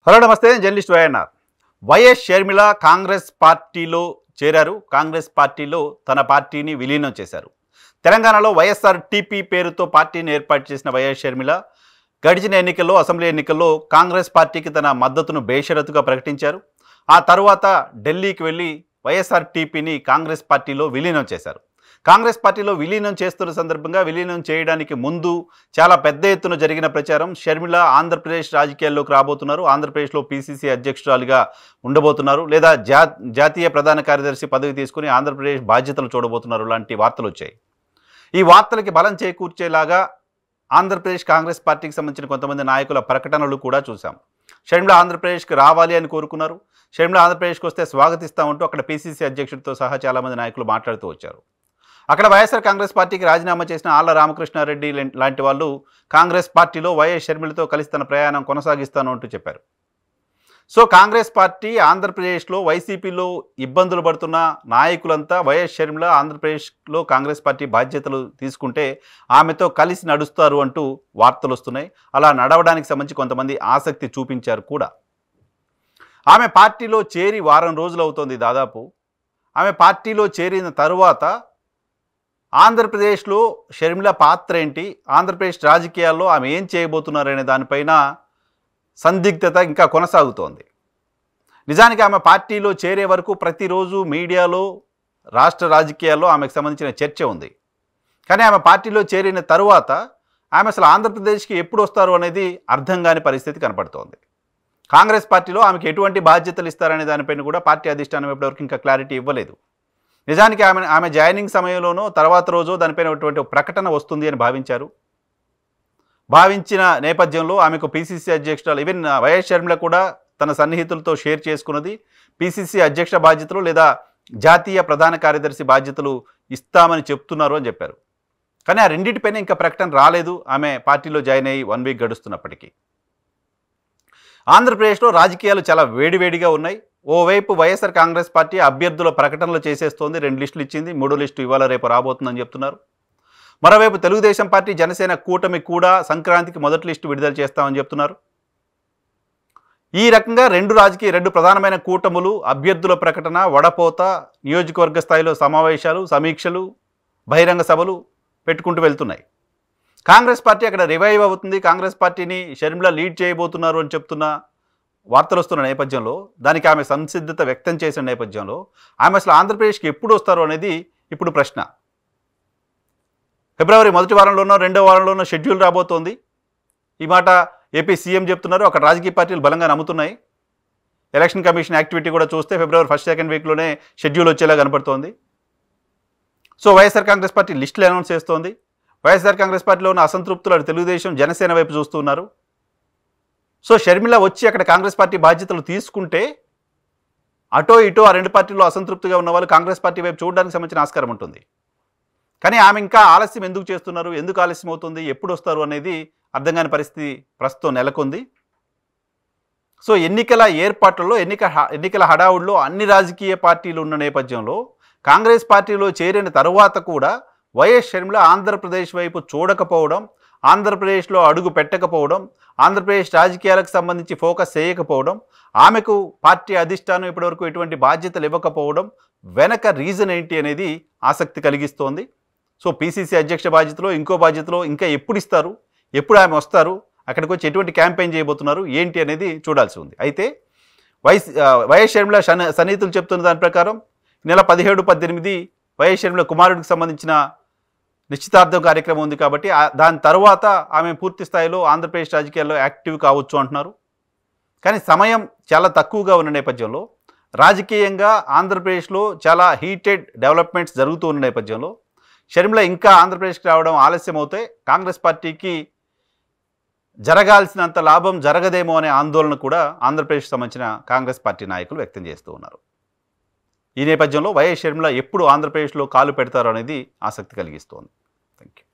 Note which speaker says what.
Speaker 1: Hello నమస్తే, నేను journalist YNR. YS Sharmila Congress పార్టీలో చేరారు. కాంగ్రెస్ పార్టీలో తన పార్టీని విలీనం చేశారు. తెలంగాణలో వైఎస్ఆర్ టీపీ పేరుతో పార్టీని ఏర్పాటు చేసిన వైఎస్ షర్మిల గడిచిన ఎన్నికల్లో, అసెంబ్లీ ఎన్నికల్లో కాంగ్రెస్ పార్టీకి తన మద్దతును బేషరతుగా ప్రకటించారు. ఆ తర్వాత ఢిల్లీకి వెళ్ళి వైఎస్ఆర్ టీపీని కాంగ్రెస్ పార్టీలో విలీనం చేశారు. కాంగ్రెస్ పార్టీలో విలీనం చేస్తున్న సందర్భంగా విలీనం చేయడానికి ముందు చాలా పెద్ద ఎత్తున జరిగిన ప్రచారం. షర్మిల ఆంధ్రప్రదేశ్ రాజకీయాల్లోకి రాబోతున్నారు, ఆంధ్రప్రదేశ్లో పీసీసీ అధ్యక్షురాలిగా ఉండబోతున్నారు, లేదా జాతీయ ప్రధాన కార్యదర్శి పదవి తీసుకుని ఆంధ్రప్రదేశ్ బాధ్యతలు చూడబోతున్నారు లాంటి వార్తలు వచ్చాయి. ఈ వార్తలకి బలం చేకూర్చేలాగా ఆంధ్రప్రదేశ్ కాంగ్రెస్ పార్టీకి సంబంధించిన కొంతమంది నాయకుల ప్రకటనలు కూడా చూసాం. షర్మిల ఆంధ్రప్రదేశ్కి రావాలి అని కోరుకున్నారు. షర్మిల ఆంధ్రప్రదేశ్కి వస్తే స్వాగతిస్తామంటూ అక్కడ పీసీసీ అధ్యక్షుడితో సహా చాలామంది నాయకులు మాట్లాడుతూ వచ్చారు. అక్కడ వైఎస్ఆర్ కాంగ్రెస్ పార్టీకి రాజీనామా చేసిన ఆళ్ల రామకృష్ణారెడ్డి లాంటి వాళ్ళు కాంగ్రెస్ పార్టీలో వైఎస్ షర్మిలతో కలిసి తన ప్రయాణం కొనసాగిస్తాను అంటూ చెప్పారు. సో కాంగ్రెస్ పార్టీ ఆంధ్రప్రదేశ్లో వైసీపీలో ఇబ్బందులు పడుతున్న నాయకులంతా వైఎస్ షర్మిల ఆంధ్రప్రదేశ్లో కాంగ్రెస్ పార్టీ బాధ్యతలు తీసుకుంటే ఆమెతో కలిసి నడుస్తారు అంటూ వార్తలు వస్తున్నాయి. అలా నడవడానికి సంబంధించి కొంతమంది ఆసక్తి చూపించారు కూడా. ఆమె పార్టీలో చేరి వారం రోజులు అవుతోంది దాదాపు. ఆమె పార్టీలో చేరిన తరువాత ఆంధ్రప్రదేశ్లో షర్మిల పాత్ర ఏంటి, ఆంధ్రప్రదేశ్ రాజకీయాల్లో ఆమె ఏం చేయబోతున్నారనే దానిపైన సందిగ్ధత ఇంకా కొనసాగుతోంది. నిజానికి ఆమె పార్టీలో చేరే వరకు ప్రతిరోజు మీడియాలో, రాష్ట్ర రాజకీయాల్లో ఆమెకు సంబంధించిన చర్చ ఉంది. కానీ ఆమె పార్టీలో చేరిన తరువాత ఆమె అసలు ఆంధ్రప్రదేశ్కి ఎప్పుడు వస్తారు అనేది అర్థం కాని పరిస్థితి కనపడుతోంది. కాంగ్రెస్ పార్టీలో ఆమెకు ఎటువంటి బాధ్యతలు ఇస్తారనే దానిపైన కూడా పార్టీ అధిష్టానం ఇప్పటివరకు ఇంకా క్లారిటీ ఇవ్వలేదు. నిజానికి ఆమె జాయినింగ్ సమయంలోనో తర్వాత రోజు దానిపైన ఒక ప్రకటన వస్తుంది అని భావించిన నేపథ్యంలో ఆమెకు పీసీసీ అధ్యక్షురాలు, ఈవెన్ వైఎస్ షర్మిల కూడా తన సన్నిహితులతో షేర్ చేసుకున్నది పీసీసీ అధ్యక్ష బాధ్యతలు లేదా జాతీయ ప్రధాన కార్యదర్శి బాధ్యతలు ఇస్తామని చెప్తున్నారు అని చెప్పారు. కానీ ఆ రెండింటిపైన ఇంకా ప్రకటన రాలేదు. ఆమె పార్టీలో జాయిన్ అయ్యి 1 వీక్ గడుస్తున్నప్పటికీ ఆంధ్రప్రదేశ్లో రాజకీయాలు చాలా వేడివేడిగా ఉన్నాయి. ఓవైపు వైఎస్ఆర్ కాంగ్రెస్ పార్టీ అభ్యర్థుల ప్రకటనలు చేసేస్తోంది. 2 లిస్టులు ఇచ్చింది, 3వ లిస్టు ఇవాళ రేపు రాబోతుందని చెప్తున్నారు. మరోవైపు తెలుగుదేశం పార్టీ, జనసేన కూటమి కూడా సంక్రాంతికి మొదటి లిస్టు విడుదల చేస్తామని చెప్తున్నారు. ఈ రకంగా రెండు ప్రధానమైన కూటములు అభ్యర్థుల ప్రకటన, వడపోత, నియోజకవర్గ స్థాయిలో సమావేశాలు, సమీక్షలు, బహిరంగ సభలు పెట్టుకుంటూ వెళ్తున్నాయి. కాంగ్రెస్ పార్టీ అక్కడ రివైవ్ అవుతుంది. కాంగ్రెస్ పార్టీని షర్మిల లీడ్ చేయబోతున్నారు అని చెప్తున్న వార్తలు వస్తున్న నేపథ్యంలో, దానికి ఆమె సంసిద్ధత వ్యక్తం చేసిన నేపథ్యంలో ఆమె అసలు ఆంధ్రప్రదేశ్కి ఎప్పుడు వస్తారు అనేది ఇప్పుడు ప్రశ్న. ఫిబ్రవరి మొదటి వారంలోనో రెండో వారంలోనో షెడ్యూల్ రాబోతోంది. ఈ మాట ఏపీ సీఎం చెప్తున్నారు. అక్కడ రాజకీయ పార్టీలు బలంగా నమ్ముతున్నాయి. ఎలక్షన్ కమిషన్ యాక్టివిటీ కూడా చూస్తే ఫిబ్రవరి 1st, 2nd వీక్లోనే షెడ్యూల్ వచ్చేలా కనపడుతోంది. సో వైఎస్ఆర్ కాంగ్రెస్ పార్టీ లిస్టులు అనౌన్స్ చేస్తోంది. వైఎస్ఆర్ కాంగ్రెస్ పార్టీలో ఉన్న అసంతృప్తులు తెలుగుదేశం, జనసేన వైపు చూస్తున్నారు. సో షర్మిల వచ్చి అక్కడ కాంగ్రెస్ పార్టీ బాధ్యతలు తీసుకుంటే అటో ఇటో ఆ 2 పార్టీల్లో అసంతృప్తిగా ఉన్న వాళ్ళు కాంగ్రెస్ పార్టీ వైపు చూడడానికి సంబంధించిన ఆస్కారం ఉంటుంది. కానీ ఆమె ఇంకా ఆలస్యం ఎందుకు చేస్తున్నారు, ఎందుకు ఆలస్యం అవుతుంది, ఎప్పుడు వస్తారు అనేది అర్థం కాని పరిస్థితి ప్రస్తుతం నెలకొంది. సో ఎన్నికల ఏర్పాట్లలో, ఎన్నికల హడావుడిలో అన్ని రాజకీయ పార్టీలు ఉన్న నేపథ్యంలో కాంగ్రెస్ పార్టీలో చేరిన తరువాత కూడా వైఎస్ షర్మిల ఆంధ్రప్రదేశ్ వైపు చూడకపోవడం, ఆంధ్రప్రదేశ్లో అడుగు పెట్టకపోవడం, ఆంధ్రప్రదేశ్ రాజకీయాలకు సంబంధించి ఫోకస్ చేయకపోవడం, ఆమెకు పార్టీ అధిష్టానం ఇప్పటివరకు ఎటువంటి బాధ్యతలు ఇవ్వకపోవడం వెనక రీజన్ ఏంటి అనేది ఆసక్తి కలిగిస్తోంది. సో పీసీసీ అధ్యక్ష బాధ్యతలో, ఇంకో బాధ్యతలో ఇంకా ఎప్పుడు ఇస్తారు, ఎప్పుడు ఆమె వస్తారు, అక్కడికి వచ్చి ఎటువంటి క్యాంపెయిన్ చేయబోతున్నారు ఏంటి అనేది చూడాల్సి ఉంది. అయితే వైఎస్ షర్మిల సన్నిహితులు చెప్తున్న దాని ప్రకారం నెల 17, 18 వైఎస్ షర్మిల కుమారుడికి సంబంధించిన నిశ్చితార్థం కార్యక్రమం ఉంది. కాబట్టి దాని తర్వాత ఆమె పూర్తి స్థాయిలో ఆంధ్రప్రదేశ్ రాజకీయాల్లో యాక్టివ్ కావచ్చు అంటున్నారు. కానీ సమయం చాలా తక్కువగా ఉన్న నేపథ్యంలో, రాజకీయంగా ఆంధ్రప్రదేశ్లో చాలా హీటెడ్ డెవలప్మెంట్స్ జరుగుతూ ఉన్న నేపథ్యంలో షర్మిల ఇంకా ఆంధ్రప్రదేశ్కి రావడం ఆలస్యం అవుతే కాంగ్రెస్ పార్టీకి జరగాల్సినంత లాభం జరగదేమో అనే ఆందోళన కూడా ఆంధ్రప్రదేశ్కి సంబంధించిన కాంగ్రెస్ పార్టీ నాయకులు వ్యక్తం చేస్తూ ఉన్నారు. ఈ నేపథ్యంలో వైఎస్ షర్మిల ఎప్పుడు ఆంధ్రప్రదేశ్లో కాలు పెడతారో అనేది ఆసక్తి కలిగిస్తోంది. Thank you.